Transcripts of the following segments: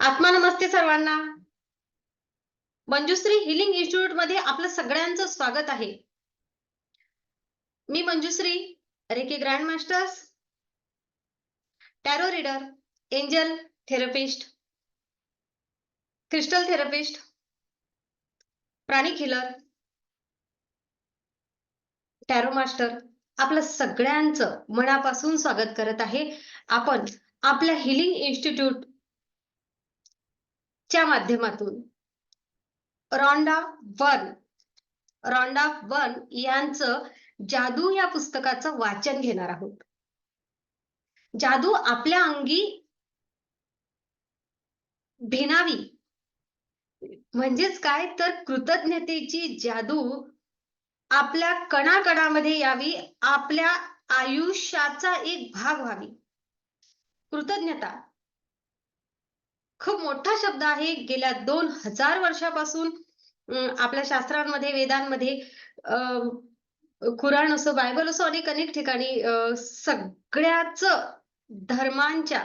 आत्मा नमस्ते सर्वांना. Manjushree healing institute मध्ये आपलं सगळ्यांचं स्वागत आहे. मी Manjushri, reiki grand masters, tarot reader, angel therapist, crystal therapist, pranic healer, tarot master आपलं सगळ्यांचं मनापासून स्वागत करत आहे. आपण आपल्या हिलिंग इन्स्टिट्यूट च्या माध्यमातून रॉन्डा वन यांचं जादू या पुस्तकाचं वाचन घेणार आहोत. जादू आपल्या अंगी भिनावी म्हणजेच काय तर कृतज्ञतेची जादू आपल्या कणाकणामध्ये यावी, आपल्या आयुष्याचा एक भाग व्हावी. कृतज्ञता खूप मोठा शब्द आहे. गेल्या 2000 वर्षापासून आपल्या शास्त्रांमध्ये, वेदांमध्ये, कुराण असो, बायबल असो, अनेक ठिकाणी सगळ्याच धर्मांच्या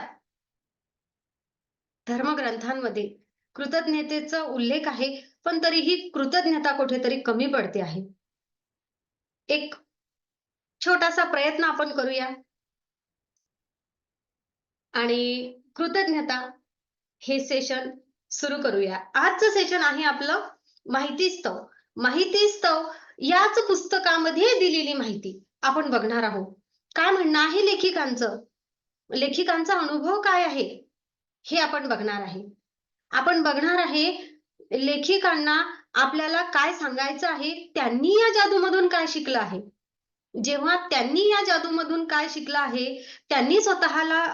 धर्मग्रंथांमध्ये कृतज्ञतेचा उल्लेख आहे. पण तरीही कृतज्ञता कुठेतरी कमी पडते आहे. एक छोटासा प्रयत्न आपण करूया आणि कृतज्ञता हे सेशन सुरू करूया. आजचं सेशन आहे आपलं माहितीस्तव. माहितीस्तव याच पुस्तकामध्ये दिलेली माहिती आपण बघणार आहोत. काय म्हणणं आहे लेखिकांचं, लेखिकांचा अनुभव काय आहे हे आपण बघणार आहे. आपण बघणार आहे लेखिकांना आपल्याला काय सांगायचं आहे, त्यांनी या जादूमधून काय शिकलं आहे. जेव्हा त्यांनी या जादूमधून काय शिकलं आहे, त्यांनी स्वतःला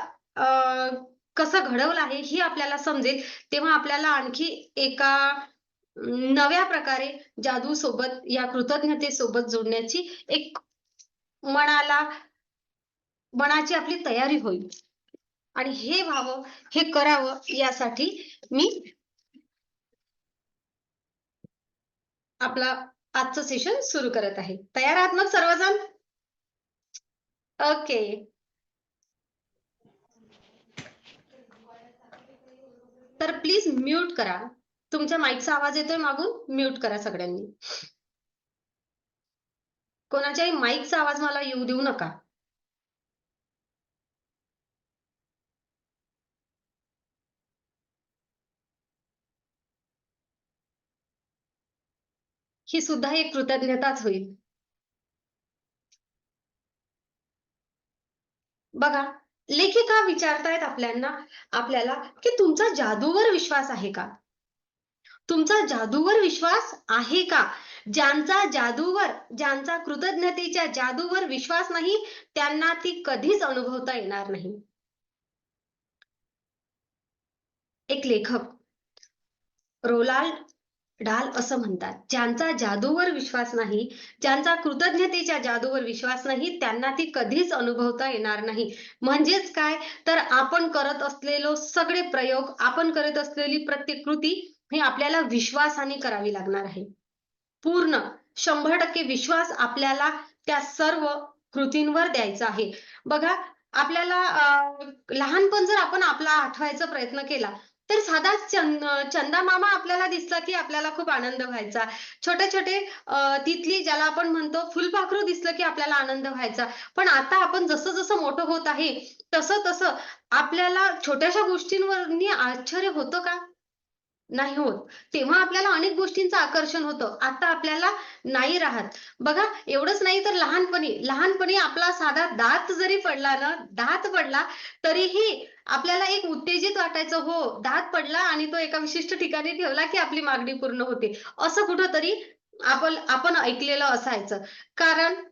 कसं घडवलं आहे हे आपल्याला समजेल, तेव्हा आपल्याला आणखी एका नव्या प्रकारे जादू सोबत या कृतज्ञतेसोबत जोडण्याची एक मनाची आपली तयारी होईल. आणि हे व्हावं, हे करावं यासाठी मी आपला आजचं सेशन सुरू करत आहे. तयार आहात मग सर्वजण? ओके. तर प्लीज म्यूट करा. तुमच्या माईकचा आवाज येतोय मागून, म्यूट करा सगळ्यांनी. कोणाच्याही माईकचा आवाज मला येऊ देऊ नका. ही सुद्धा एक कृतज्ञताच होईल. बघा, लेखिका विचारतायत आपल्याला की तुमचा जादूवर विश्वास आहे का? तुमचा जादूवर विश्वास आहे का? ज्यांचा कृतज्ञतेच्या जादूवर विश्वास नाही, त्यांना ती कधीच अनुभवता येणार नाही. एक लेखक रोलाल्ड डाल असं म्हणतात, ज्यांचा जादूवर विश्वास नाही, ज्यांचा कृतज्ञतेच्या जादूवर विश्वास नाही, त्यांना ती कधीच अनुभवता येणार नाही. म्हणजेच काय तर आपण करत असलेले सगळे प्रयोग, आपण करत असलेली प्रत्येक कृती ही आपल्याला विश्वासाने करावी लागणार आहे. पूर्ण 100% विश्वास आपल्याला त्या सर्व कृतींवर द्यायचा आहे. बघा, आपल्याला लहानपण जर आपण आपला आठवायचा प्रयत्न केला, तर साधा चंदा मामा आपल्याला दिसला की आपल्याला खूप आनंद व्हायचा. छोटे-छोटे तिथली ज्याला आपण म्हणतो फुलपाखरू दिसलं की आपल्याला आनंद व्हायचा. पण आता आपण जसं-जसं मोठं होत आहे, तसं-तसं आपल्याला छोट्याशा गोष्टींवरनी आश्चर्य होतं का? नाही होत. तेव्हा आपल्याला अनेक गोष्टींचं आकर्षण होतं. आता आपल्याला नाही राहत. बघा, एवढंच नाही तर लहानपणी आपला साधा दात जरी पडला ना, दात पडला तरीही आपल्याला एक उत्तेजित वाटायचं, हो, दात पडला आणि तो एका विशिष्ट ठिकाणी ठेवला की आपली मागणी पूर्ण होते. असं कुठेतरी आपण ऐकलेलं असायचं. कारण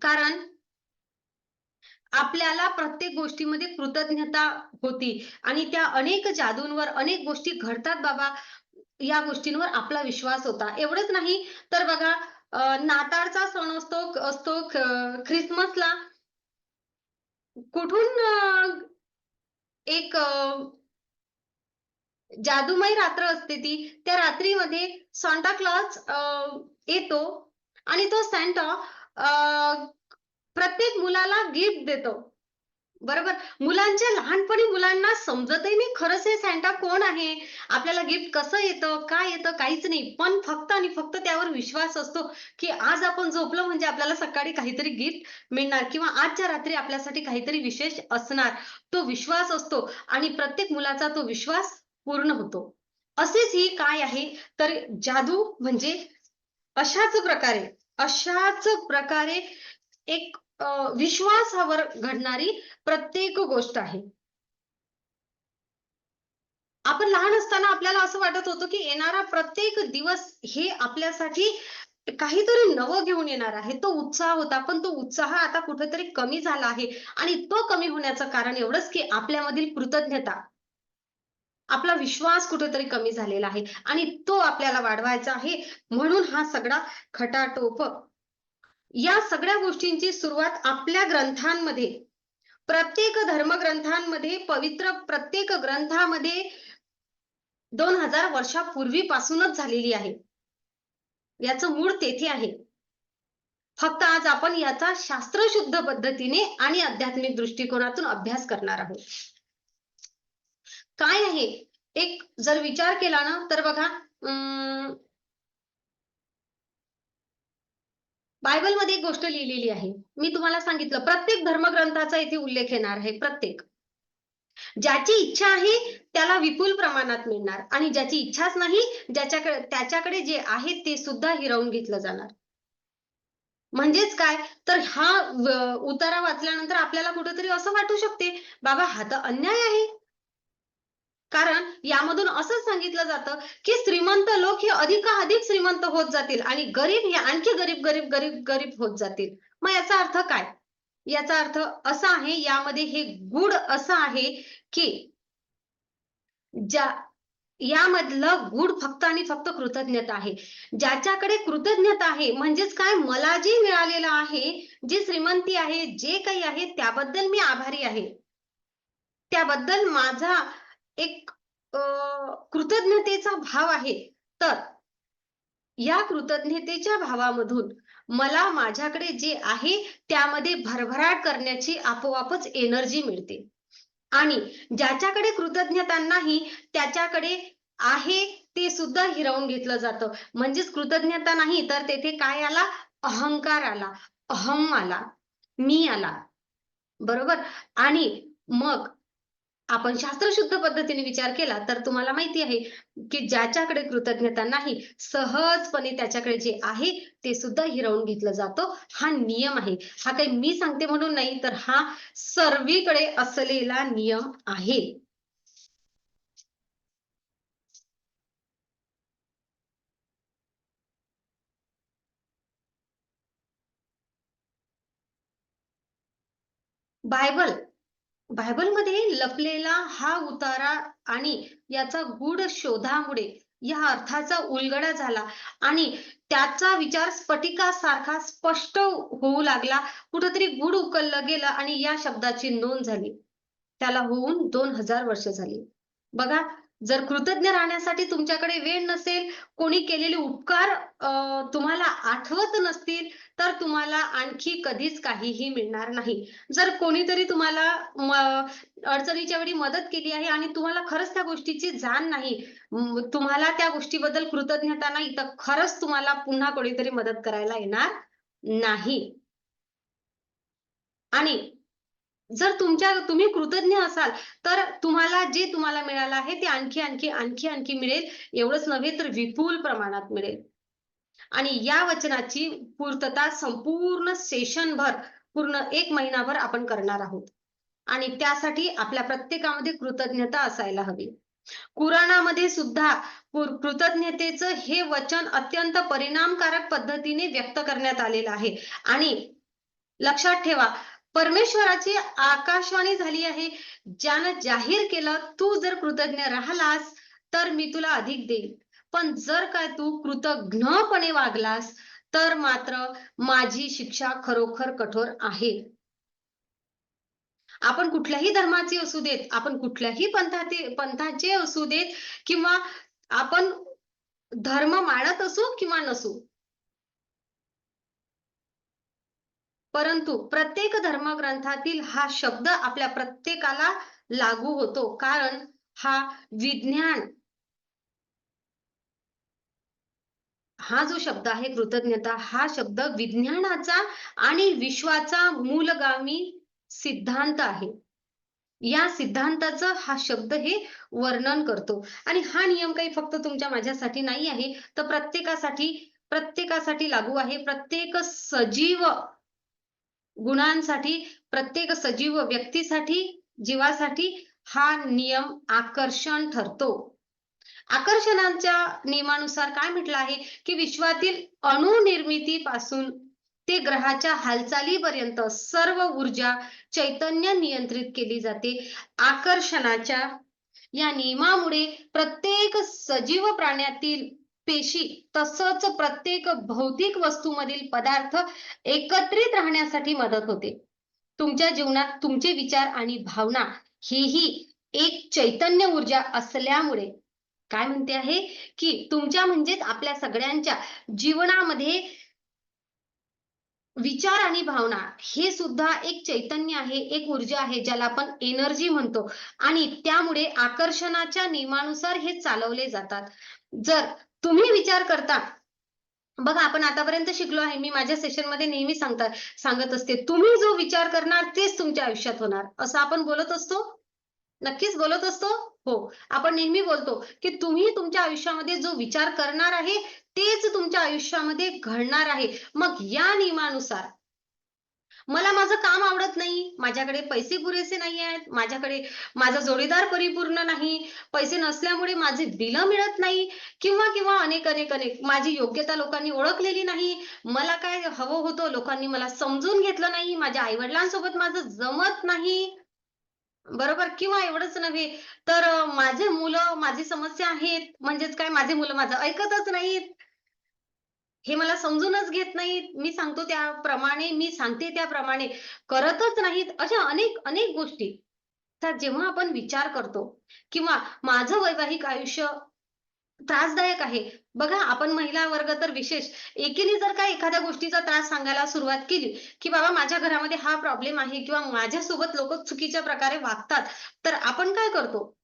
कारण आपल्याला प्रत्येक गोष्टीमध्ये कृतज्ञता होती आणि त्या अनेक जादूंवर अनेक गोष्टी घडतात बाबा, या गोष्टींवर आपला विश्वास होता. एवढंच नाही तर बघा, नाताळचा सण असतो ख्रिसमसला कुठून एक जादूमय रात्र असते ती. त्या रात्रीमध्ये सांता क्लॉज येतो आणि तो सांता प्रत्येक मुलाला गिफ्ट देतो. बरोबर. मुलांच्या लहानपणी मुलांना समजतही नाही खरंच हे सांता कोण आहे? आपल्याला गिफ्ट कसं येतं? काय येतं? काहीच नाही. पण फक्त आणि फक्त त्यावर विश्वास असतो, की आज आपण झोपलो म्हणजे आपल्याला सकाळी काहीतरी गिफ्ट मिळणार किंवा आजच्या रात्री आपल्यासाठी काहीतरी विशेष असणार. तो विश्वास असतो आणि प्रत्येक मुलाचा तो विश्वास पूर्ण होतो. असेच ही काय आहे, तर जादू म्हणजे अशाच प्रकारे अशाच प्रकारे एक विश्वासावर घडणारी प्रत्येक गोष्ट आहे. आपण लहान असताना आपल्याला असं वाटत होतं, की येणारा प्रत्येक दिवस हे आपल्यासाठी काहीतरी नवं घेऊन येणार आहे. तो उत्साह होता. पण तो उत्साह आता कुठेतरी कमी झाला आहे आणि तो कमी होण्याचं कारण एवढंच, की आपल्यामधील कृतज्ञता, आपला विश्वास कुठेतरी कमी झालेला आहे आणि तो आपल्याला वाढवायचा आहे. म्हणून हा सगळा खटाटोप या सगळ्या गोष्टींची सुरुवात आपल्या ग्रंथांमध्ये, प्रत्येक धर्मग्रंथांमध्ये, पवित्र प्रत्येक ग्रंथामध्ये 2000 वर्षापूर्वीपासूनच झालेली आहे. याचं मूळ तेथे आहे. फक्त आज आपण याचा शास्त्रशुद्ध पद्धतीने आणि आध्यात्मिक दृष्टिकोनातून अभ्यास करणार आहोत. काय आहे? एक जर विचार केला ना, तर बघा बायबलमध्ये एक गोष्ट लिहिलेली आहे. मी तुम्हाला सांगितलं प्रत्येक धर्मग्रंथाचा इथे उल्लेख येणार आहे. प्रत्येक. ज्याची इच्छा आहे त्याला विपुल प्रमाणात मिळणार आणि ज्याची इच्छाच नाही, त्याच्याकडे जे आहे ते सुद्धा हिरावून घेतलं जाणार. म्हणजेच काय, तर हा उतारा वाचल्यानंतर आपल्याला कुठेतरी असं वाटू शकते, बाबा हा तर अन्याय आहे. कारण यामधून असं सांगितलं जातं, की श्रीमंत लोक हे अधिकाधिक श्रीमंत होत जातील आणि गरीब हे आणखी गरीब होत जातील. मग याचा अर्थ काय? याचा अर्थ असा आहे, यामध्ये हे गूढ असं आहे, की ज्या यामधलं गूढ फक्त आणि फक्त कृतज्ञता आहे. ज्याच्याकडे कृतज्ञता आहे म्हणजेच काय मला जे मिळालेलं आहे, जी श्रीमंती आहे, जे काही आहे त्याबद्दल मी आभारी आहे. त्याबद्दल माझा एक कृतज्ञतेचा भाव आहे. तर या कृतज्ञतेच्या भावामधून मला माझ्याकडे जे आहे त्यामध्ये भरभराट करण्याची आपोआपच एनर्जी मिळते. आणि ज्याच्याकडे कृतज्ञता नाही, त्याच्याकडे आहे ते सुद्धा हिरावून घेतलं जातं. म्हणजेच कृतज्ञता नाही, तर तेथे काय आला? अहंकार आला, अहम आला, मी आला. बरोबर? आणि मग आपण शास्त्रशुद्ध पद्धतीने विचार केला, तर तुम्हाला माहिती आहे, की ज्याच्याकडे कृतज्ञता नाही, सहजपणे त्याच्याकडे जे आहे, ते सुद्धा हिरावून घेतलं जातं. हा नियम आहे. हा काही मी सांगते म्हणून नाही, तर हा सर्वीकडे असलेला नियम आहे. बायबल बायबलमध्ये लपलेला हा उतारा आणि याचा गूढ शोधामुळे या अर्थाचा उलगडा झाला आणि त्याचा विचार स्फटिकासारखा स्पष्ट होऊ लागला. कुठेतरी गूढ उकललं गेलं आणि या शब्दाची नोंद झाली. त्याला होऊन 2000 वर्ष झाली. बघा, जर कृतज्ञ राहण्यासाठी तुमच्याकडे वेळ नसेल, कोणी केलेले उपकार तुम्हाला आठवत नसतील, तर तुम्हाला आणखी कधीच काहीही मिळणार नाही. जर कोणीतरी तुम्हाला अडचणीच्या वेळी मदत केली आहे आणि तुम्हाला खरंच त्या गोष्टीची जाण नाही, तुम्हाला त्या गोष्टीबद्दल कृतज्ञता नाही, तर खरंच तुम्हाला पुन्हा कोणीतरी मदत करायला येणार नाही. आणि जर तुम्ही कृतज्ञ असाल, तर तुम्हाला मिळालं आहे ते आणखी मिळेल. एवढंच नव्हे तर विपुल प्रमाणात मिळेल. आणि या वचनाची पूर्तता संपूर्ण सेशनभर, पूर्ण 1 महिनाभर आपण करणार आहोत. आणि त्यासाठी आपल्या प्रत्येकामध्ये कृतज्ञता असायला हवी. कुराणामध्ये सुद्धा कृतज्ञतेचं हे वचन अत्यंत परिणामकारक पद्धतीने व्यक्त करण्यात आलेलं आहे. आणि लक्षात ठेवा, परमेश्वराची आकाशवाणी झाली आहे, ज्यानं जाहीर केलं, "तू जर कृतज्ञ राहिलास, तर मी तुला अधिक देईन. पण जर काय तू कृतघ्नपणे वागलास, तर मात्र माझी शिक्षा खरोखर कठोर आहे." आपण कुठल्याही धर्माचे असू देत, आपण कुठल्याही पंथाचे असू देत किंवा आपण धर्म मानत असू किंवा नसू. परंतु प्रत्येक धर्मग्रंथातील हा शब्द आपल्या प्रत्येकाला लागू होतो, कारण हा विज्ञान, हा जो शब्द आहे कृतज्ञता, हा शब्द विज्ञानाचा आणि विश्वाचा मूलगामी सिद्धांत आहे. या सिद्धांताचं हा शब्द हे वर्णन करतो आणि हा नियम काही फक्त तुमच्या माझ्यासाठी नाही आहे, तर प्रत्येकासाठी लागू आहे. प्रत्येक सजीव गुणांसाठी, प्रत्येक सजीव व्यक्तीसाठी, जीवासाठी हा नियम आकर्षण ठरतो. आकर्षणाच्या नियमानुसार काय म्हटलं आहे, की विश्वातील अणुनिर्मितीपासून ते ग्रहाच्या हालचालीपर्यंत सर्व ऊर्जा चैतन्य नियंत्रित केली जाते. आकर्षणाच्या या नियमामुळे प्रत्येक सजीव प्राण्यातील पेशी तसंच प्रत्येक भौतिक वस्तूमधील पदार्थ एकत्रित राहण्यासाठी मदत होते. तुमच्या जीवनात तुमचे विचार आणि भावना हेही एक चैतन्य ऊर्जा असल्यामुळे काय म्हणते आहे, की तुमच्या म्हणजेच आपल्या सगळ्यांच्या जीवनामध्ये विचार आणि भावना हे सुद्धा एक चैतन्य आहे, एक ऊर्जा आहे, ज्याला आपण एनर्जी म्हणतो आणि त्यामुळे आकर्षणाच्या नियमानुसार हे चालवले जातात. जर तुम्ही विचार करता, बघा आपण आतापर्यंत शिकलो आहे, मी माझ्या सेशनमध्ये नेहमी सांगत असते, तुम्ही जो विचार करणार तेच तुमच्या आयुष्यात होणार, असं आपण बोलत असतो. नक्कीच बोलत असतो. हो. आपण नेहमी बोलतो, की तुम्ही तुमच्या आयुष्यामध्ये जो विचार करणार आहे, तेच तुमच्या आयुष्यामध्ये घडणार आहे. मग या नियमानुसार मला माझं काम आवडत नाही, माझ्याकडे पैसे पुरेसे नाही आहेत, माझा जोडीदार परिपूर्ण नाही, पैसे नसल्यामुळे माझे बिलं मिळत नाही किंवा किंवा अनेक माझी योग्यता लोकांनी ओळखलेली नाही. मला काय हवं होतं लोकांनी मला समजून घेतलं नाही. माझ्या आई-वडिलांसोबत माझं जमत नाही. बरोबर किंवा एवढंच नव्हे, तर माझे मुलं माझी समस्या आहेत, म्हणजेच काय माझे मुलं माझं ऐकतच नाहीत. हे मला समजूनच घेत नाहीत. मी सांगते त्याप्रमाणे करतच नाहीत. अशा अनेक गोष्टी. तर जेव्हा आपण विचार करतो किंवा माझं वैवाहिक आयुष्य त्रासदायक आहे. बघा आपण महिला वर्ग तर विशेष एकीने जर का एखाद्या गोष्टीचा त्रास सांगायला सुरुवात केली, की बाबा माझ्या घरामध्ये हा प्रॉब्लेम आहे किंवा माझ्यासोबत लोकं चुकीच्या प्रकारे वागतात, तर आपण काय करतो?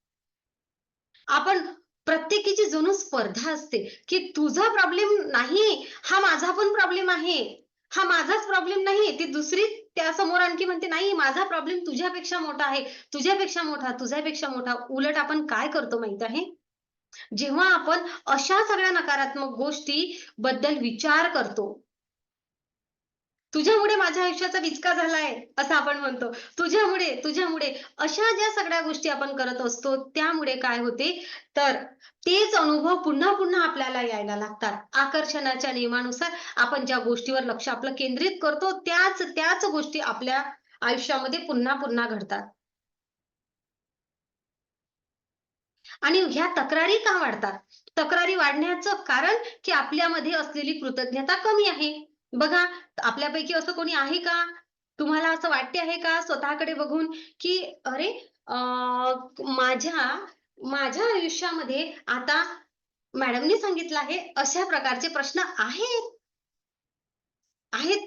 आपण प्रत्येकीची जणू स्पर्धा असते, की तुझा प्रॉब्लेम नाही, हा माझा पण प्रॉब्लेम आहे. हा माझाच प्रॉब्लेम नाही, ती दुसरी त्यासमोर आणखी म्हणते, "नाही, माझा प्रॉब्लेम तुझ्यापेक्षा मोठा आहे, तुझ्यापेक्षा मोठा." उलट आपण काय करतो माहीत आहे? जेव्हा आपण अशा सगळ्या नकारात्मक गोष्टीबद्दल विचार करतो, तुझ्यामुळे माझ्या आयुष्याचा विचका झालाय, असं आपण म्हणतो. तुझ्यामुळे अशा ज्या सगळ्या गोष्टी आपण करत असतो, त्यामुळे काय होते, तर तेच अनुभव पुन्हा-पुन्हा आपल्याला यायला लागतात. आकर्षणाच्या नियमानुसार आपण ज्या गोष्टीवर लक्ष आपलं केंद्रित करतो, त्याच गोष्टी आपल्या आयुष्यामध्ये पुन्हा-पुन्हा घडतात. आणि ह्या तक्रारी का वाढतात? तक्रारी वाढण्याचं कारण, की आपल्यामध्ये असलेली कृतज्ञता कमी आहे. बघा, आपल्यापैकी असं कोणी आहे का? तुम्हाला असं वाटते आहे का स्वतःकडे बघून, की अरे अ, माझ्या माझ्या आयुष्यामध्ये आता मॅडमनी सांगितलं आहे, अशा प्रकारचे प्रश्न आहेत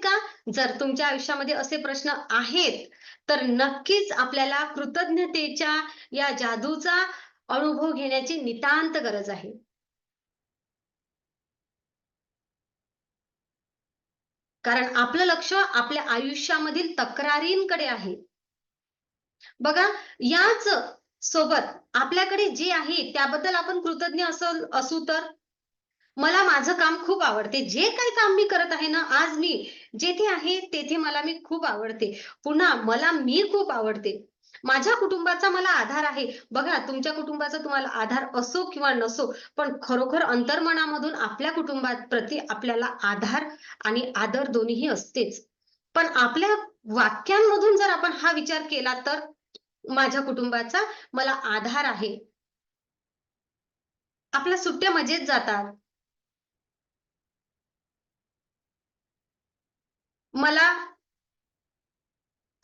का? जर तुमच्या आयुष्यामध्ये असे प्रश्न आहेत, तर नक्कीच आपल्याला कृतज्ञतेच्या या जादूचा अनुभव घेण्याची नितांत गरज आहे. कारण आपलं लक्ष आपल्या आयुष्यामधील तक्रारींकडे आहे. बघा, याच सोबत आपल्याकडे जे आहे त्याबद्दल आपण कृतज्ञ असू तर? मला माझं काम खूप आवडते. जे काही काम मी करत आहे ना, आज मी जेथे आहे तेथे मी खूप आवडते. पुन्हा मी खूप आवडते. माझ्या कुटुंबाचा मला आधार आहे. बघा तुमच्या कुटुंबाचा तुम्हाला आधार असो किंवा नसो, पण खरोखर अंतर्मनामधून आपल्या कुटुंबाप्रती आपल्याला आधार आणि आदर दोन्हीही असतेच. पण आपल्या वाक्यांमधून जर आपण हा विचार केला तर माझ्या कुटुंबाचा मला आधार आहे. आपल्या सुट्ट्या मजेत जातात. मला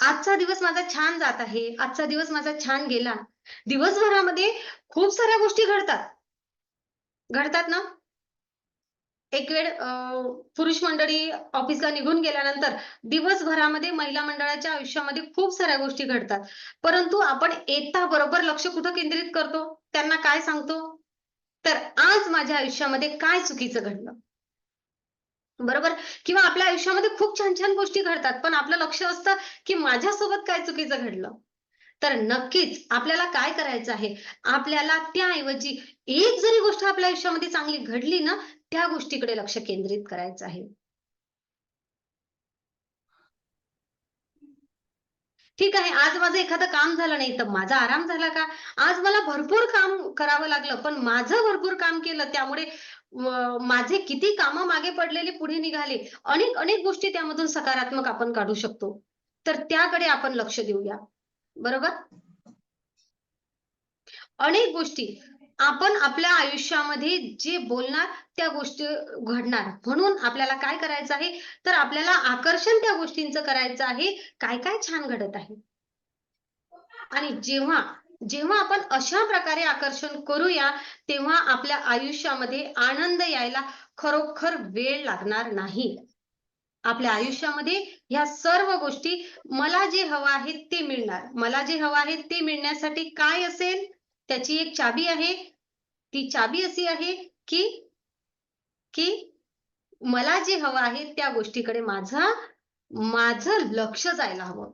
आजचा दिवस माझा छान जात आहे. आजचा दिवस माझा छान गेला. दिवसभरामध्ये खूप साऱ्या गोष्टी घडतात. घडतात ना? एक वेळ पुरुष मंडळी ऑफिसला निघून गेल्यानंतर दिवसभरामध्ये महिला मंडळाच्या आयुष्यामध्ये खूप साऱ्या गोष्टी घडतात. परंतु आपण येता बरोबर लक्ष कुठं केंद्रित करतो? त्यांना काय सांगतो? तर आज माझ्या आयुष्यामध्ये काय चुकीचं घडलं? बरोबर? किंवा आपल्या आयुष्यामध्ये खूप छान-छान गोष्टी घडतात, पण आपलं लक्ष असतं, की माझ्यासोबत काय चुकीचं घडलं? तर नक्कीच आपल्याला काय करायचं आहे? आपल्याला त्याऐवजी एक जरी गोष्ट आपल्या आयुष्यामध्ये चांगली घडली ना, त्या गोष्टीकडे लक्ष केंद्रित करायचं आहे. ठीक आहे, आज माझं एखादं काम झालं नाही, तर माझा आराम झाला का? आज मला भरपूर काम करावं लागलं, पण माझं भरपूर काम केलं, त्यामुळे माझे किती कामं मागे पडलेले पुढे निघाले. अनेक गोष्टी त्यामधून सकारात्मक आपण काढू शकतो. तर त्याकडे आपण लक्ष देऊया. बरोबर? अनेक गोष्टी आपण आपल्या आयुष्यामध्ये जे बोलणार त्या गोष्टी घडणार. म्हणून आपल्याला काय करायचं आहे, तर आपल्याला आकर्षण त्या गोष्टींचं करायचं आहे, काय-काय छान घडत आहे. आणि जेव्हा जेव्हा आपण अशा प्रकारे आकर्षण करूया, तेव्हा आपल्या आयुष्यामध्ये आनंद यायला खरोखर वेळ लागणार नाही. आपल्या आयुष्यामध्ये ह्या सर्व गोष्टी मला जे हवं आहे ते मिळणार. मला जे हवं आहे ते मिळण्यासाठी काय असेल? त्याची एक चाबी आहे. ती चाबी अशी आहे, की की मला जे हवं आहे त्या गोष्टीकडे माझं माझं लक्ष जायला हवं.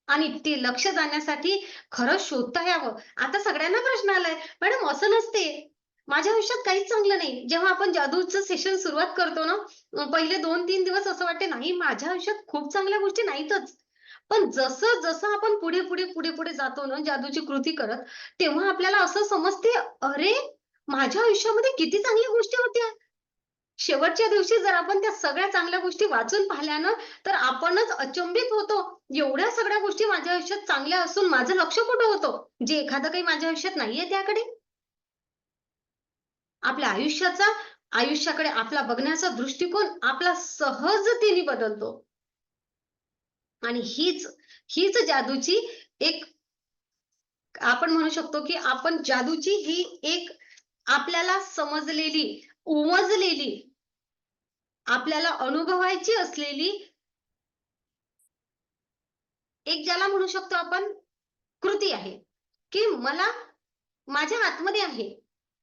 आणि ते लक्ष जाण्यासाठी खरंच शोधता यावं. आता सगळ्यांना प्रश्न आलाय, "मॅडम असं नसते. माझ्या आयुष्यात काहीच चांगलं नाही." जेव्हा आपण जादूचं सेशन सुरुवात करतो ना, पहिले 2-3 दिवस असं वाटते, "नाही, माझ्या आयुष्यात खूप चांगल्या गोष्टी नाहीतच." पण जसं आपण पुढे जातो ना जादूची कृती करत, तेव्हा आपल्याला असं समजते, "अरे, माझ्या आयुष्यामध्ये किती चांगल्या गोष्टी होत्या." शेवटच्या दिवशी जर आपण त्या सगळ्या चांगल्या गोष्टी वाचून पाहिल्या ना, तर आपणच अचंबित होतो. एवढ्या सगळ्या गोष्टी माझ्या आयुष्यात चांगल्या असून माझं लक्ष कुठं होतं? जे एखादं काही माझ्या आयुष्यात नाहीये त्याकडे. आपल्या आयुष्याकडे आपला बघण्याचा दृष्टिकोन आपला सहजतेने बदलतो आणि हीच जादूची एक आपण म्हणू शकतो, की आपण जादूची ही एक आपल्याला समजलेली, उमजलेली, आपल्याला अनुभवायची असलेली एक ज्याला म्हणू शकतो आपण कृती आहे, की मला माझ्या आतमध्ये आहे.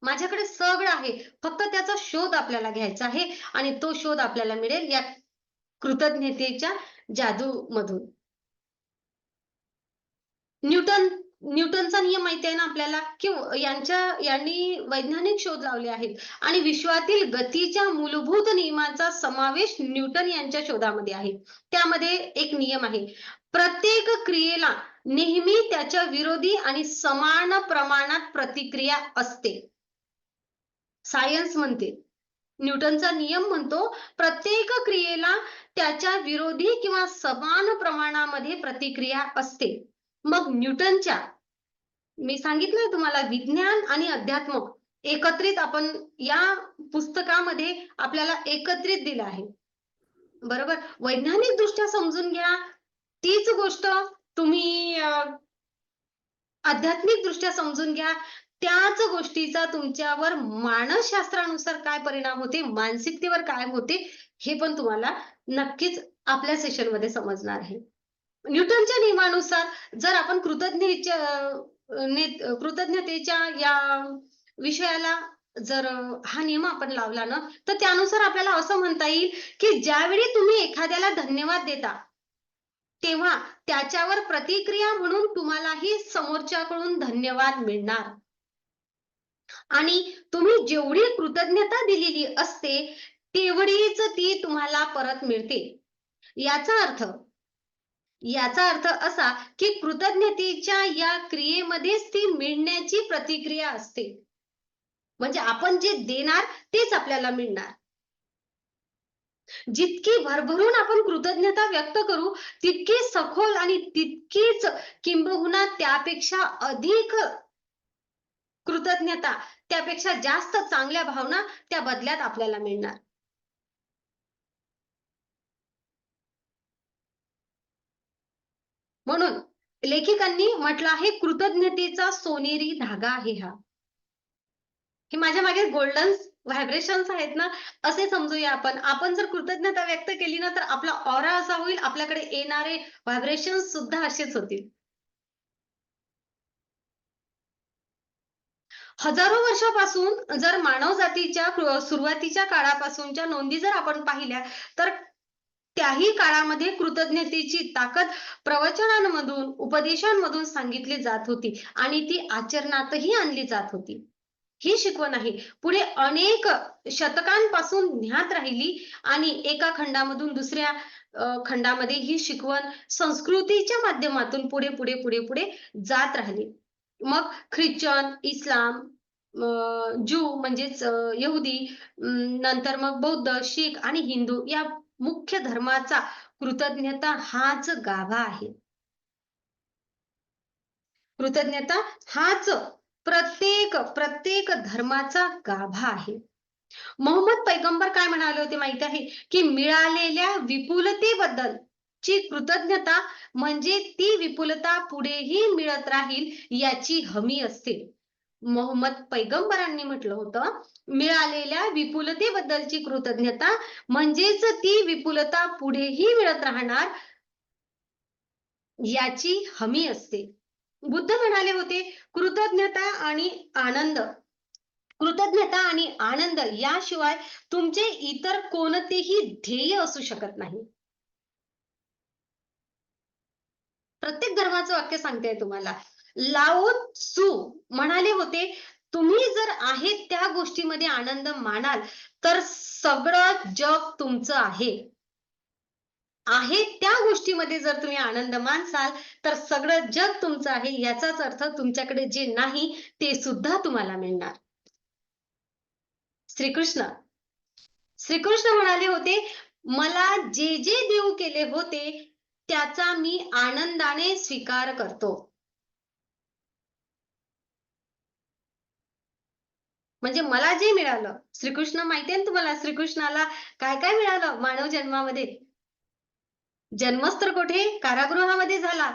माझ्याकडे सगळं आहे. फक्त त्याचा शोध आपल्याला घ्यायचा आहे आणि तो शोध आपल्याला मिळेल या कृतज्ञतेच्या जादूमधून. न्यूटन न्यूटनचा नियम माहिती आहे ना आपल्याला, की यांनी वैज्ञानिक शोध लावले आहेत आणि विश्वातील गतीच्या मूलभूत नियमांचा समावेश न्यूटन यांच्या शोधामध्ये आहे. त्यामध्ये एक नियम आहे. प्रत्येक क्रियेला नेहमी त्याच्या विरोधी आणि समान प्रमाणात प्रतिक्रिया असते. सायन्स म्हणते. न्यूटनचा नियम म्हणतो, प्रत्येक क्रियेला त्याच्या विरोधी किंवा समान प्रमाणामध्ये प्रतिक्रिया असते. मग न्यूटनच्या मी सांगितलंय तुम्हाला विज्ञान आणि अध्यात्म एकत्रित आपण या पुस्तकामध्ये आपल्याला एकत्रित दिलं आहे. बरोबर? वैज्ञानिकदृष्ट्या समजून घ्या. तीच गोष्ट तुम्ही आध्यात्मिकदृष्ट्या समजून घ्या. त्याच गोष्टीचा तुमच्यावर मानसशास्त्रानुसार काय परिणाम होते, मानसिकतेवर काय होते, हे पण तुम्हाला नक्कीच आपल्या सेशनमध्ये समजणार आहे. न्यूटनच्या नियमानुसार जर आपण कृतज्ञतेच्या या विषयाला जर हा नियम आपण लावला ना, तर त्यानुसार आपल्याला असं म्हणता येईल, की ज्यावेळी तुम्ही एखाद्याला धन्यवाद देता, तेव्हा त्याच्यावर प्रतिक्रिया म्हणून तुम्हालाही समोरच्याकडून धन्यवाद मिळणार आणि तुम्ही जेवढी कृतज्ञता दिलेली असते, तेवढीच ती तुम्हाला परत मिळते. याचा अर्थ याचा अर्थ असा, की कृतज्ञतेच्या या क्रियेमध्येच ती मिळण्याची प्रतिक्रिया असते. म्हणजे आपण जे देणार तेच आपल्याला मिळणार. जितकी भरभरून आपण कृतज्ञता व्यक्त करू, तितकी सखोल आणि तितकीच किंबहुना त्यापेक्षा अधिक कृतज्ञता, त्यापेक्षा जास्त चांगल्या भावना त्या बदल्यात आपल्याला मिळणार. म्हणून लेखिकांनी म्हटलं आहे, कृतज्ञतेचा सोनेरी धागा आहे हा. हे माझ्या मागे गोल्डन व्हायब्रेशन्स आहेत ना, असे समजूया आपण. आपण जर कृतज्ञता व्यक्त केली ना, तर आपला ऑरा असा होईल, आपल्याकडे येणारे व्हायब्रेशन्स सुद्धा असेच होतील. हजारो वर्षापासून जर मानवजातीच्या सुरुवातीच्या काळापासूनच्या नोंदी जर आपण पाहिल्या, तर त्याही काळामध्ये कृतज्ञतेची ताकद प्रवचनांमधून, उपदेशांमधून सांगितली जात होती आणि ती आचरणातही आणली जात होती. ही शिकवण आहे. पुढे अनेक शतकांपासून ज्ञात राहिली आणि एका खंडामधून दुसऱ्या खंडामध्ये ही शिकवण संस्कृतीच्या माध्यमातून पुढे जात राहिली. मग ख्रिश्चन, इस्लाम, ज्यू म्हणजेच यहुदी, नंतर मग बौद्ध, शीख आणि हिंदू या मुख्य धर्माचा कृतज्ञता हाच गाभा आहे. कृतज्ञता हाच प्रत्येक धर्माचा गाभा आहे. मोहम्मद पैगंबर काय म्हणाले होते माहिती आहे, की मिळालेल्या विपुलतेबद्दल ची कृतज्ञता म्हणजे ती विपुलता पुढेही मिळत राहील याची हमी असते. मोहम्मद पैगंबरांनी म्हटलं होतं, मिळालेल्या विपुलतेबद्दलची कृतज्ञता म्हणजेच ती विपुलता पुढेही मिळत राहणार याची हमी असते. बुद्ध म्हणाले होते, कृतज्ञता आणि आनंद कृतज्ञता आणि आनंद याशिवाय तुमचे इतर कोणतेही ध्येय असू शकत नाही. प्रत्येक धर्माचं वाक्य सांगते तुम्हाला. लाओ त्सू म्हणाले होते, तुम्ही जर आहे त्या गोष्टीमध्ये आनंद मानाल, तर सगळं जग तुमचं आहे. आहे त्या गोष्टीमध्ये जर तुम्ही आनंद मानसाल, तर सगळं जग तुमचं आहे. याचाच अर्थ तुमच्याकडे जे नाही, ते सुद्धा तुम्हाला मिळणार. श्रीकृष्ण श्रीकृष्ण म्हणाले होते, मला जे देव केले होते, त्याचा मी आनंदाने स्वीकार करतो. म्हणजे मला जे मिळालं, श्रीकृष्ण माहिती आहे ना तुम्हाला श्रीकृष्णाला काय मिळालं मानव जन्मामध्ये? जन्मच तर कुठे? कारागृहामध्ये झाला.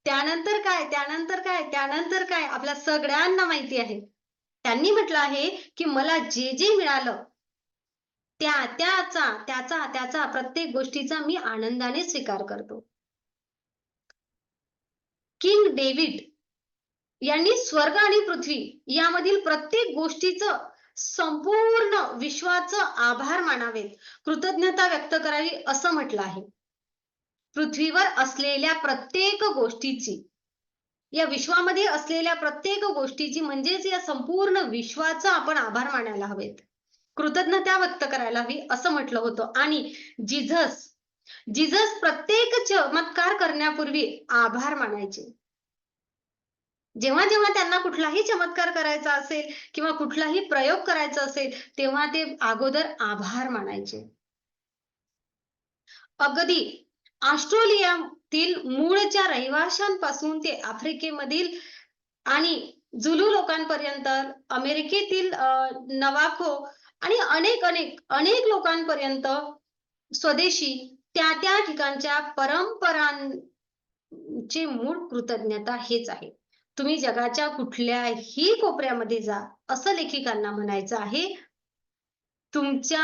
त्यानंतर काय? त्यानंतर काय? त्यानंतर काय? आपल्या सगळ्यांना माहिती आहे. त्यांनी म्हटलं आहे, की मला जे मिळालं, त्याचा प्रत्येक गोष्टीचा मी आनंदाने स्वीकार करतो. किंग डेव्हिड यांनी स्वर्ग आणि पृथ्वी यामधील प्रत्येक गोष्टीचं संपूर्ण विश्वाचं आभार मानावेत, कृतज्ञता व्यक्त करावी असं म्हटलं आहे. पृथ्वीवर असलेल्या प्रत्येक गोष्टीची, या विश्वामध्ये असलेल्या प्रत्येक गोष्टीची म्हणजेच या संपूर्ण विश्वाचा आपण आभार मानायला हवेत. कृतज्ञता व्यक्त करायला हवी असं म्हटलं होतं. आणि जिझस जिझस प्रत्येक चमत्कार करण्यापूर्वी आभार मानायचे. जेव्हा त्यांना कुठलाही चमत्कार करायचा असेल किंवा कुठलाही प्रयोग करायचा असेल, तेव्हा ते अगोदर आभार मानायचे. अगदी ऑस्ट्रेलियातील मूळच्या रहिवाशांपासून ते आफ्रिकेमधील आणि जुलू लोकांपर्यंत, अमेरिकेतील नवाखो आणि अनेक लोकांपर्यंत स्वदेशी त्या ठिकाणच्या परंपरांचे मूळ कृतज्ञता हेच आहे. तुम्ही जगाच्या कुठल्याही कोपऱ्यामध्ये जा, असं लेखिकांना म्हणायचं आहे. तुमच्या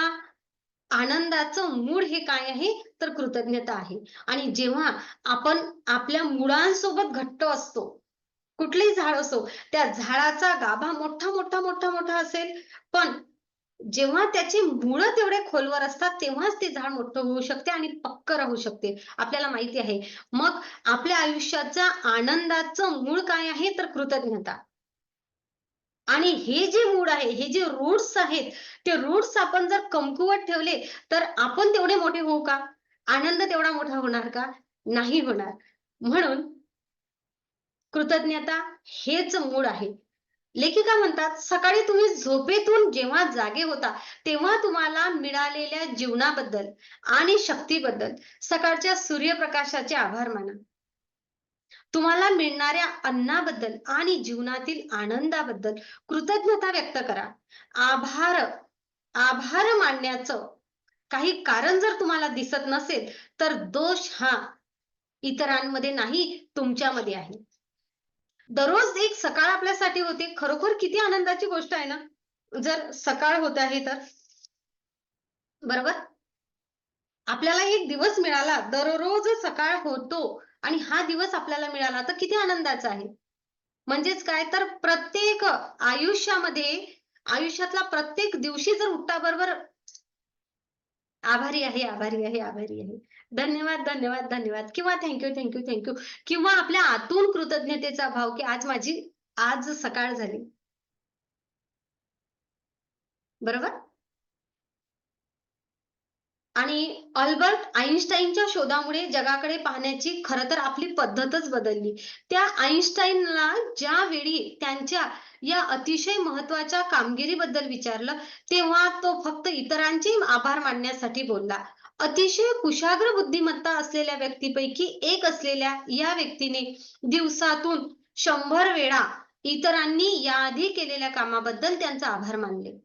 आनंदाचं मूळ हे काय आहे? तर कृतज्ञता आहे. आणि जेव्हा आपण आपल्या मुळांसोबत घट्ट असतो, कुठलेही झाड असो, त्या झाडाचा गाभा मोठा असेल, पण जेव्हा त्याची मुळं तेवढे खोलवर असतात, तेव्हाच ते झाड मोठं होऊ शकते आणि पक्कं राहू शकते. आपल्याला माहिती आहे. मग आपल्या आयुष्याच्या आनंदाचं मूळ काय आहे? तर कृतज्ञता. आणि हे जे मूळ आहे, हे जे रूट्स आहेत, ते रूट्स आपण जर कमकुवत ठेवले, तर आपण तेवढे मोठे होऊ का? आनंद तेवढा मोठा होणार का? नाही होणार. म्हणून कृतज्ञता हेच मूळ आहे. लेखिका म्हणतात, सकाळी तुम्ही झोपेतून जेव्हा जागे होता, तेव्हा तुम्हाला मिळालेल्या जीवनाबद्दल आणि शक्तीबद्दल सकाळच्या सूर्यप्रकाशाचे आभार माना. तुम्हाला मिळणाऱ्या अन्नाबद्दल आणि जीवनातील आनंदाबद्दल कृतज्ञता व्यक्त करा. आभार आभार मानण्याचं काही कारण जर तुम्हाला दिसत नसेल, तर दोष हा इतरांमध्ये नाही, तुमच्यामध्ये आहे. दररोज एक सकाळ आपल्यासाठी होते. खरोखर किती आनंदाची गोष्ट आहे ना? जर सकाळ होत आहे तर, बरोबर? आपल्याला एक दिवस मिळाला, दररोज सकाळ होतो आणि हा दिवस आपल्याला मिळाला तर किती आनंदाचा आहे. म्हणजेच काय तर प्रत्येक आयुष्यातला प्रत्येक दिवशी जर उठल्याबरोबर आभारी आहे, आभारी आहे, आभारी आहे. धन्यवाद, धन्यवाद, धन्यवाद किंवा thank you, thank you, thank you किंवा आपल्या आतून कृतज्ञतेचा भाव, की आज सकाळ झाली. बरोबर? आणि अल्बर्ट आइन्स्टाईनच्या शोधामुळे जगाकडे पाहण्याची खरं तर आपली पद्धतच बदलली. त्या आइन्स्टाईनला ज्यावेळी त्यांच्या या अतिशय महत्त्वाच्या कामगिरीबद्दल विचारलं, तेव्हा तो फक्त इतरांचे आभार मानण्यासाठी बोलला. अतिशय कुशाग्र बुद्धिमत्ता असलेल्या व्यक्तीपैकी एक असलेल्या या व्यक्तीने दिवसातून 100 वेळा इतरांनी याआधी केलेल्या कामाबद्दल त्यांचा आभार मानले.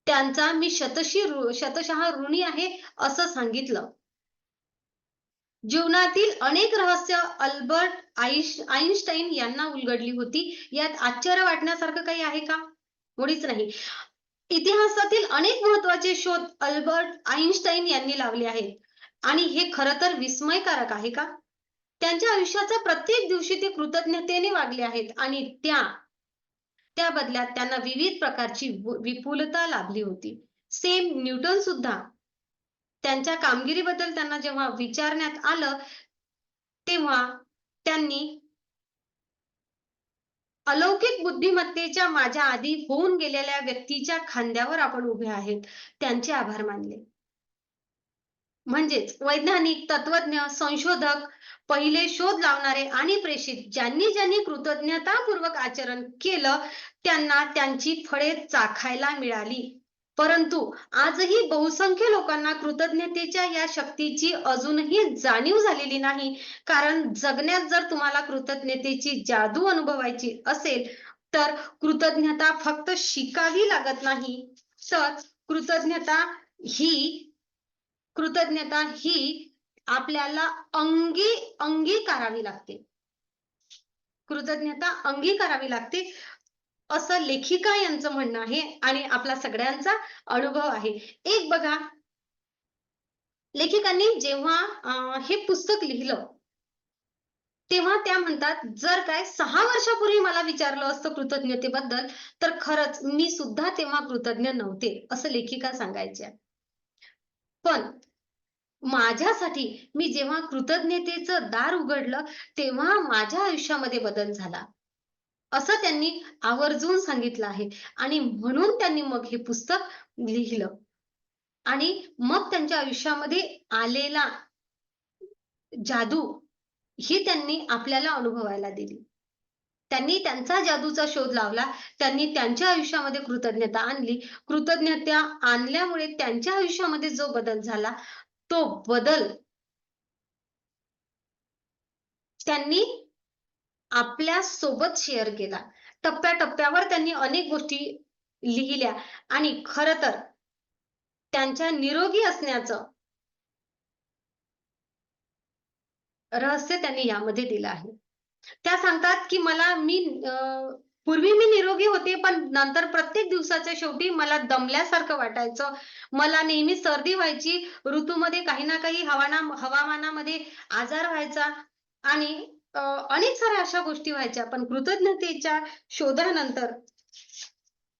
त्यांचा मी शतशः ऋणी आहे असं सांगितलं. जीवनातील अनेक रहस्य अल्बर्ट आइन्स्टाईन यांना उलगडली होती. यात आश्चर्य वाटण्यासारखं काही आहे का? मुळीच नाही. इतिहासातील अनेक महत्त्वाचे शोध अल्बर्ट आइन्स्टाईन यांनी लावले आहेत आणि हे खरं तर विस्मयकारक आहे का? त्यांच्या आयुष्याच्या प्रत्येक दिवशी ते कृतज्ञतेने वागले आहेत आणि त्या बदल्यात त्यांना विविध प्रकारची विपुलता लाभली होती. सेम न्यूटन सुद्धा त्यांच्या कामगिरीबद्दल त्यांना जेव्हा विचारण्यात आलं, तेव्हा त्यांनी अलौकिक बुद्धिमत्तेच्या माझ्या आधी होऊन गेलेल्या व्यक्तीच्या खांद्यावर आपण उभे आहेत, त्यांचे आभार मानले. म्हणजेच वैज्ञानिक, तत्त्वज्ञ, संशोधक, पहिले शोध लावणारे आणि प्रेषित ज्यांनी कृतज्ञतापूर्वक आचरण केलं, त्यांना त्यांची फळे चाखायला मिळाली. परंतु आजही बहुसंख्य लोकांना कृतज्ञतेच्या या शक्तीची अजूनही जाणीव झालेली नाही. कारण जगण्यात जर तुम्हाला कृतज्ञतेची जादू अनुभवायची असेल, तर कृतज्ञता फक्त शिकावी लागत नाही, तर कृतज्ञता ही कृतज्ञता ही आपल्याला अंगीकारावी लागते. कृतज्ञता अंगीकारावी लागते, असं लेखिका यांचं म्हणणं आहे आणि आपला सगळ्यांचा अनुभव आहे. एक बघा, लेखिकांनी जेव्हा हे पुस्तक लिहिलं, तेव्हा त्या म्हणतात, जर काय 6 वर्षापूर्वी मला विचारलं असतं कृतज्ञतेबद्दल, तर खरंच मी सुद्धा तेव्हा कृतज्ञ नव्हते, असं लेखिका सांगायच्या. पण माझ्यासाठी मी जेव्हा कृतज्ञतेचं दार उघडलं, तेव्हा माझ्या आयुष्यामध्ये बदल झाला. असं त्यांनी आवर्जून सांगितलं आहे आणि म्हणून त्यांनी मग हे पुस्तक लिहिलं आणि मग त्यांच्या आयुष्यामध्ये आलेला जादू ही त्यांनी आपल्याला अनुभवायला दिली. त्यांनी त्यांचा जादूचा शोध लावला. त्यांनी त्यांच्या आयुष्यामध्ये कृतज्ञता आणली. कृतज्ञता आणल्यामुळे त्यांच्या आयुष्यामध्ये जो बदल झाला, तो बदल त्यांनी आपल्या सोबत शेअर केला. टप्प्या-टप्प्यावर त्यांनी अनेक गोष्टी लिहिल्या आणि खरं तर त्यांच्या निरोगी असण्याचं रहस्य त्यांनी यामध्ये दिलं आहे. त्या सांगतात, की पूर्वी मी निरोगी होते, पण नंतर प्रत्येक दिवसाच्या शेवटी मला दमल्यासारखं वाटायचं. मला नेहमी सर्दी व्हायची. ऋतूमध्ये काही ना काही हवामानामध्ये आजार व्हायचा आणि अनेक साऱ्या अशा गोष्टी व्हायच्या. पण कृतज्ञतेच्या शोधानंतर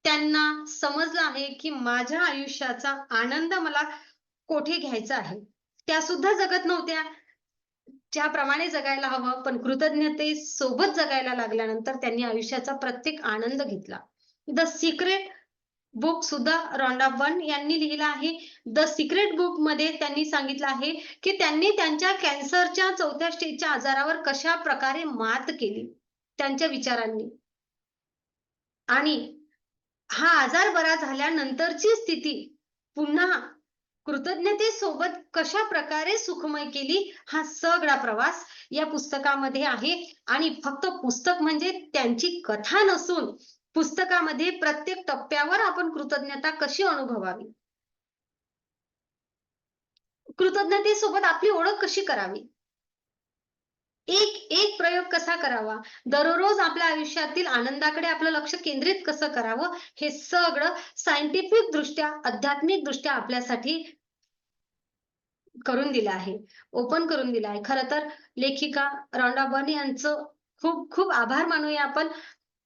त्यांना समजलं आहे, की माझ्या आयुष्याचा आनंद मला कोठे घ्यायचा आहे. त्या सुद्धा जगत नव्हत्या. ज्याप्रमाणे जगायला हवं, पण कृतज्ञतेसोबत जगायला लागल्यानंतर त्यांनी आयुष्याचा प्रत्येक आनंद घेतला. द सिक्रेट बुक सुद्धा रॉन्डा बर्न यांनी लिहिलं आहे. द सिक्रेट बुकमध्ये त्यांनी सांगितलं आहे, की त्यांनी त्यांच्या कॅन्सरच्या 4थ्या स्टेजच्या आजारावर कशाप्रकारे मात केली त्यांच्या विचारांनी आणि हा आजार बरा झाल्यानंतरची स्थिती पुन्हा कृतज्ञतेसोबत कशाप्रकारे सुखमय केली, हा सगळा प्रवास या पुस्तकामध्ये आहे आणि फक्त पुस्तक म्हणजे त्यांची कथा नसून पुस्तकामध्ये प्रत्येक टप्प्यावर आपण कृतज्ञता कशी अनुभवावी, कृतज्ञतेसोबत आपली ओळख कशी करावी, एक एक प्रयोग कसा करावा, दररोज आपल्या आयुष्यातील आनंदाकडे आपलं लक्ष केंद्रित कसं करावं, हे सगळं सायंटिफिक दृष्ट्या, आध्यात्मिक दृष्ट्या आपल्यासाठी करून दिलं आहे. ओपन करून दिलं आहे. खरं तर लेखिका रॉन्डा बर्न यांचं खूप खूप आभार मानूया आपण.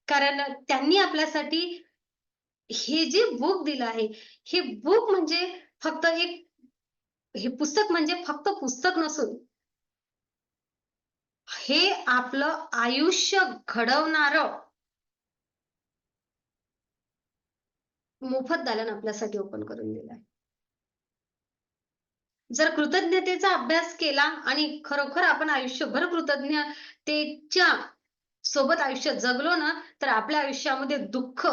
कारण त्यांनी आपल्यासाठी हे जे बुक दिलं आहे, हे बुक म्हणजे फक्त एक हे पुस्तक म्हणजे फक्त पुस्तक नसून, हे आपलं आयुष्य घडवणारं मोफत दालन आपल्यासाठी ओपन करून दिलं आहे. जर कृतज्ञतेचा अभ्यास केला आणि खरोखर आपण आयुष्यभर कृतज्ञतेच्या सोबत आयुष्य जगलो ना, तर आपल्या आयुष्यामध्ये दुःख,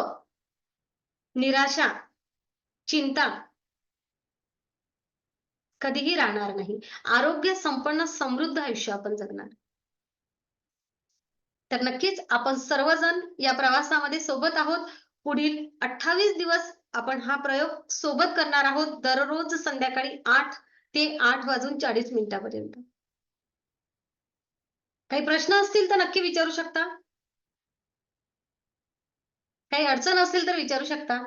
निराशा, चिंता कधीही राहणार नाही. आरोग्य संपन्न समृद्ध आयुष्य आपण जगणार. तर नक्कीच आपण सर्वजण या प्रवासामध्ये सोबत आहोत. पुढील 28 दिवस आपण हा प्रयोग सोबत करणार आहोत. दररोज संध्याकाळी 8 ते 8:40 मिनिटापर्यंत. काही प्रश्न असतील तर नक्की विचारू शकता. काही अडचण असेल तर विचारू शकता.